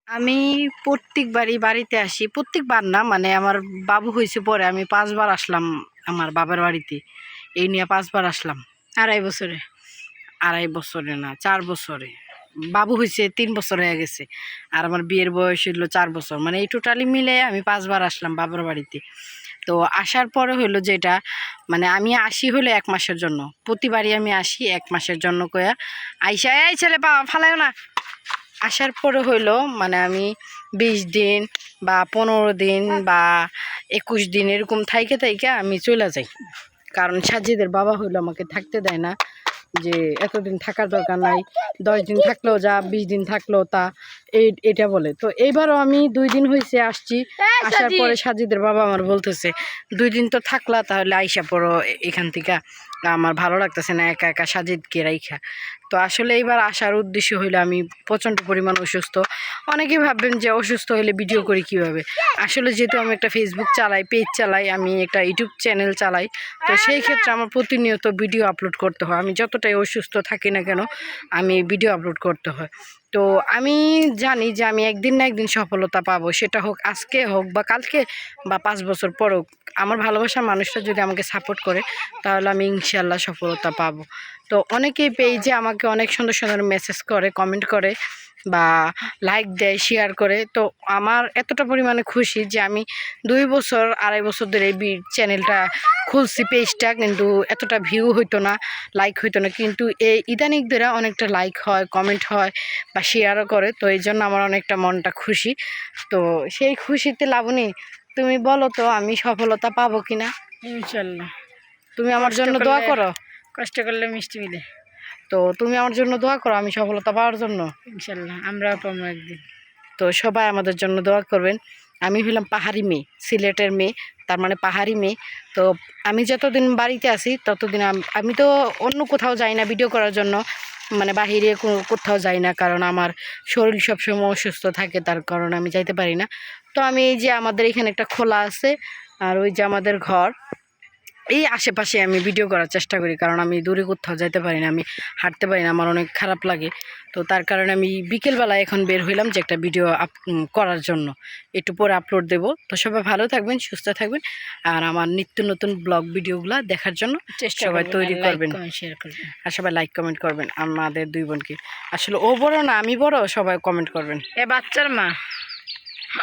আমি প্রত্যেকবারই বাড়িতে আসি, প্রত্যেকবার না, মানে আমার বাবু হয়েছে পরে আমি 5 বার আসলাম আমার বাবার বাড়িতে। এই নিয়ে 5 বার আসলাম। 2.5 বছরে? 2.5 বছরে না, 4 বছরে। বাবু হয়েছে 3 বছর হয়ে গেছে, আর আমার বিয়ের বয়স হইলো 4 বছর, মানে এই টোটালি মিলে আমি 5 বার আসলাম বাবার বাড়িতে। তো আসার পরে হইলো যেটা, মানে আমি আসি হলো 1 মাসের জন্য, প্রতিবারই আমি আসি 1 মাসের জন্য কয়া আইসা। এই ছেলে ফালাইও না। আসার পরে হইলো মানে আমি 20 দিন বা 15 দিন বা 21 দিন এরকম থাইকে থাইকে আমি চলে যাই, কারণ সাজিদের বাবা হইলো আমাকে থাকতে দেয় না, যে এতদিন থাকার দরকার নাই, 10 দিন থাকলেও যা, 20 দিন থাকলেও তা, এটা বলে। তো এইবারও আমি 2 দিন হয়েছে আসছি। আসার পরে সাজিদের বাবা আমার বলতেছে 2 দিন তো থাকলা, তাহলে আইসা পড়ো এখান থেকে, আমার ভালো লাগতেছে না একা একা সাজিদকে রাইখা। তো আসলে এইবার আসার উদ্দেশ্য হইলো আমি প্রচণ্ড পরিমাণ অসুস্থ। অনেকেই ভাববেন যে অসুস্থ হলে ভিডিও করি কিভাবে। আসলে যেহেতু আমি একটা ফেসবুক চালাই, পেজ চালাই, আমি একটা ইউটিউব চ্যানেল চালাই, তো সেই ক্ষেত্রে আমার প্রতিনিয়ত ভিডিও আপলোড করতে হয়। আমি যতটাই অসুস্থ থাকি না কেন, আমি ভিডিও আপলোড করতে হয়। তো আমি জানি যে আমি একদিন না একদিন সফলতা পাবো, সেটা হোক আজকে হোক বা কালকে বা 5 বছর পর হোক। আমার ভালোবাসার মানুষটা যদি আমাকে সাপোর্ট করে, তাহলে আমি ইনশাল্লাহ সফলতা পাবো। তো অনেকেই পেজে আমাকে অনেক সুন্দর সুন্দর মেসেজ করে, কমেন্ট করে বা লাইক দেয়, শেয়ার করে। তো আমার এতটা পরিমাণে খুশি যে আমি 2 বছর 2.5 বছর ধরে এই চ্যানেলটা খুলছি, পেজটা, কিন্তু এতটা ভিউ হইতো না, লাইক হইতো না, কিন্তু এই ইদানিং ধরে অনেকটা লাইক হয়, কমেন্ট হয় বা শেয়ারও করে। তো এই জন্য আমার অনেকটা মনটা খুশি। তো সেই খুশিতে লাবণী, তুমি বলো তো আমি সফলতা পাবো কিনা? ইনশাল্লাহ। তুমি আমার জন্য দোয়া করো। কষ্ট করলে মিষ্টি মিলে। তো তুমি আমার জন্য দোয়া করো আমি সফলতা পাওয়ার জন্য। ইনশাল্লাহ আমরাও পাবো একদিন। তো সবাই আমাদের জন্য দোয়া করবেন। আমি হলাম পাহাড়ি মেয়ে, সিলেটের মেয়ে, তার মানে পাহাড়ি মেয়ে। তো আমি যতদিন বাড়িতে আছি ততদিন আমি তো অন্য কোথাও যাই না ভিডিও করার জন্য, মানে বাহিরে কোথাও যাই না, কারণ আমার শরীর সবসময় অসুস্থ থাকে, তার কারণে আমি যাইতে পারি না। তো আমি এই যে আমাদের এখানে একটা খোলা আছে, আর ওই যে আমাদের ঘর, এই আশেপাশে আমি ভিডিও করার চেষ্টা করি, কারণ আমি দূরে কোথাও যেতে পারি না, আমি হাঁটতে পারি না, আমার অনেক খারাপ লাগে। তো তার কারণে আমি বিকেলবেলায় এখন বের হইলাম যে একটা ভিডিও করার জন্য, একটু পরে আপলোড দেব। তো সবাই ভালো থাকবেন, সুস্থ থাকবেন, আর আমার নিত্য নতুন ব্লগ ভিডিওগুলো দেখার জন্য সবাই তৈরি করবেন, শেয়ার করবেন, আর সবাই লাইক কমেন্ট করবেন। আমাদের 2 বোনকে, আসলে ও বড় না আমি বড়, সবাই কমেন্ট করবেন। এ বাচ্চার মা।